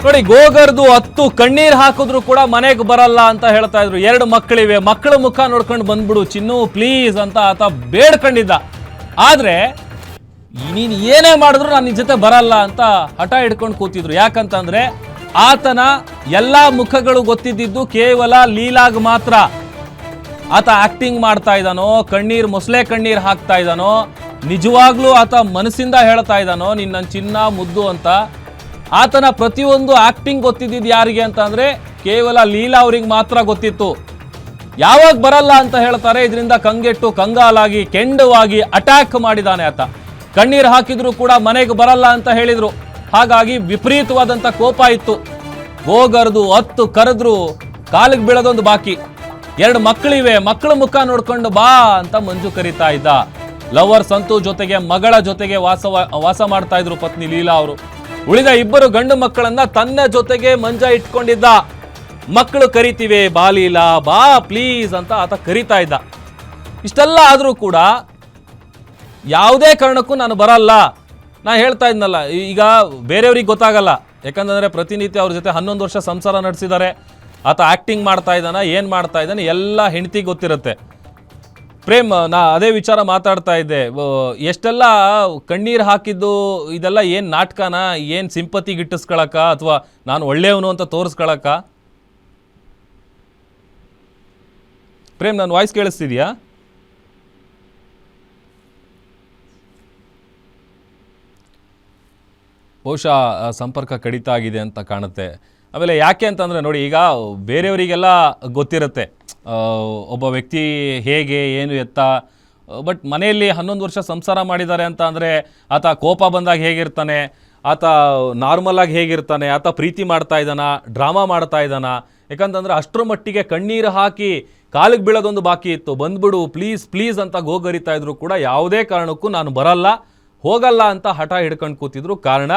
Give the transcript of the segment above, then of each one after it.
ನೋಡಿ, ಗೋಗರ್ದು 10 ಕಣ್ಣೀರ್ ಹಾಕಿದ್ರು ಕೂಡ ಮನೆಗೆ ಬರಲ್ಲ ಅಂತ ಹೇಳ್ತಾ ಇದ್ರು. 2 ಮಕ್ಕಳಿವೆ, ಮಕ್ಕಳ ಮುಖ ನೋಡ್ಕೊಂಡು ಬಂದ್ಬಿಡು ಚಿನ್ನು ಪ್ಲೀಸ್ ಅಂತ ಆತ ಬೇಡ್ಕೊಂಡಿದ್ದ. ಆದ್ರೆ ನೀನು ಏನೇ ಮಾಡಿದ್ರು ನಾನು ನಿನ್ ಜೊತೆ ಬರಲ್ಲ ಅಂತ ಹಠ ಹಿಡ್ಕೊಂಡು ಕೂತಿದ್ರು. ಯಾಕಂತಂದ್ರೆ ಆತನ ಎಲ್ಲಾ ಮುಖಗಳು ಗೊತ್ತಿದ್ದು ಕೇವಲ ಲೀಲಾಗ್ ಮಾತ್ರ. ಆತ ಆಕ್ಟಿಂಗ್ ಮಾಡ್ತಾ ಇದ್ದಾನೋ, ಮೊಸಳೆ ಕಣ್ಣೀರ್ ಹಾಕ್ತಾ ಇದ್ದಾನೋ, ನಿಜವಾಗ್ಲೂ ಆತ ಮನಸ್ಸಿಂದ ಹೇಳ್ತಾ ಇದ್ದಾನೋ ನಿನ್ನ ಚಿನ್ನ ಮುದ್ದು ಅಂತ, ಆತನ ಪ್ರತಿಯೊಂದು ಆಕ್ಟಿಂಗ್ ಗೊತ್ತಿದ್ದು ಯಾರಿಗೆ ಅಂತ ಅಂದ್ರೆ ಕೇವಲ ಲೀಲಾ ಅವ್ರಿಗೆ ಮಾತ್ರ ಗೊತ್ತಿತ್ತು. ಯಾವಾಗ ಬರಲ್ಲ ಅಂತ ಹೇಳ್ತಾರೆ, ಇದರಿಂದ ಕಂಗೆಟ್ಟು ಕಂಗಾಲಾಗಿ ಕೆಂಡವಾಗಿ ಅಟ್ಯಾಕ್ ಮಾಡಿದಾನೆ ಆತ. ಕಣ್ಣೀರು ಹಾಕಿದ್ರು ಕೂಡ ಮನೆಗೆ ಬರಲ್ಲ ಅಂತ ಹೇಳಿದ್ರು. ಹಾಗಾಗಿ ವಿಪರೀತವಾದಂಥ ಕೋಪ ಇತ್ತು. ಗೋಗರ್ದು 10 ಕರೆದ್ರು ಕಾಲಿಗೆ ಬೀಳೋದೊಂದು ಬಾಕಿ. 2 ಮಕ್ಕಳಿವೆ, ಮಕ್ಕಳ ಮುಖ ನೋಡ್ಕೊಂಡು ಬಾ ಅಂತ ಮಂಜು ಕರೀತಾ ಇದ್ದ. ಲವರ್ ಸಂತು ಜೊತೆಗೆ ಮಗಳ ಜೊತೆಗೆ ವಾಸ ಮಾಡ್ತಾ ಇದ್ರು ಪತ್ನಿ ಲೀಲಾ ಅವರು. ಉಳಿದ 2 ಗಂಡು ಮಕ್ಕಳನ್ನ ತನ್ನ ಜೊತೆಗೆ ಮಂಜ ಇಟ್ಕೊಂಡಿದ್ದ. ಮಕ್ಕಳು ಕರಿತಿವೆ ಬಾ ಲೀಲಾ ಬಾ ಪ್ಲೀಸ್ ಅಂತ ಆತ ಕರಿತಾ ಇದ್ದ. ಇಷ್ಟೆಲ್ಲ ಆದ್ರೂ ಕೂಡ ಯಾವುದೇ ಕಾರಣಕ್ಕೂ ನಾನು ಬರಲ್ಲ. ನಾ ಹೇಳ್ತಾ ಇದ್ನಲ್ಲ, ಈಗ ಬೇರೆಯವ್ರಿಗೆ ಗೊತ್ತಾಗಲ್ಲ. ಯಾಕಂತಂದ್ರೆ ಪ್ರತಿನಿತ್ಯ ಅವ್ರ ಜೊತೆ 11 ವರ್ಷ ಸಂಸಾರ ನಡೆಸಿದ್ದಾರೆ. ಆತ ಆಕ್ಟಿಂಗ್ ಮಾಡ್ತಾ ಇದ್ದಾನ, ಏನ್ ಮಾಡ್ತಾ ಇದ್ದಾನೆ ಎಲ್ಲ ಹೆಂಡತಿಗೆ ಗೊತ್ತಿರುತ್ತೆ. ಪ್ರೇಮ್, ನಾ ಅದೇ ವಿಚಾರ ಮಾತಾಡ್ತಾ ಇದ್ದೆ. ಎಷ್ಟೆಲ್ಲ ಕಣ್ಣೀರು ಹಾಕಿದ್ದು ಇದೆಲ್ಲ ಏನು ನಾಟಕನ, ಏನು ಸಿಂಪತಿ ಗಿಟ್ಟಿಸ್ಕೊಳಕ ಅಥವಾ ನಾನು ಒಳ್ಳೆಯವನು ಅಂತ ತೋರಿಸ್ಕೊಳಕ? ಪ್ರೇಮ್, ನನ್ನ ವಾಯ್ಸ್ ಕೇಳಿಸ್ತಿದ್ಯಾ? ಬಹುಶಃ ಸಂಪರ್ಕ ಕಡಿತ ಆಗಿದೆ ಅಂತ ಕಾಣುತ್ತೆ. ಆಮೇಲೆ ಯಾಕೆ ಅಂತಂದರೆ ನೋಡಿ, ಈಗ ಬೇರೆಯವರಿಗೆಲ್ಲ ಗೊತ್ತಿರುತ್ತೆ ಒಬ್ಬ ವ್ಯಕ್ತಿ ಹೇಗೆ ಏನು ಎತ್ತ. ಬಟ್ ಮನೆಯಲ್ಲಿ 11 ವರ್ಷ ಸಂಸಾರ ಮಾಡಿದ್ದಾರೆ ಅಂತ ಅಂದರೆ ಆತ ಕೋಪ ಬಂದಾಗ ಹೇಗಿರ್ತಾನೆ, ಆತ ನಾರ್ಮಲಾಗಿ ಹೇಗಿರ್ತಾನೆ, ಆತ ಪ್ರೀತಿ ಮಾಡ್ತಾ ಇದ್ದಾನ, ಡ್ರಾಮಾ ಮಾಡ್ತಾ ಇದ್ದಾನ. ಯಾಕಂತಂದರೆ ಅಷ್ಟರ ಮಟ್ಟಿಗೆ ಕಣ್ಣೀರು ಹಾಕಿ ಕಾಲಿಗೆ ಬೀಳೋದೊಂದು ಬಾಕಿ ಇತ್ತು. ಬಂದ್ಬಿಡು ಪ್ಲೀಸ್ ಪ್ಲೀಸ್ ಅಂತ ಗೋಗರಿತಾ ಇದ್ರು ಕೂಡ ಯಾವುದೇ ಕಾರಣಕ್ಕೂ ನಾನು ಬರಲ್ಲ ಹೋಗಲ್ಲ ಅಂತ ಹಠ ಹಿಡ್ಕೊಂಡು ಕೂತಿದ್ರು. ಕಾರಣ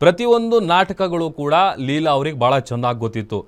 ಪ್ರತಿಯೊಂದು ನಾಟಕಗಳು ಕೂಡ ಲೀಲಾ ಅವ್ರಿಗೆ ಭಾಳ ಚೆನ್ನಾಗಿ ಗೊತ್ತಿತ್ತು.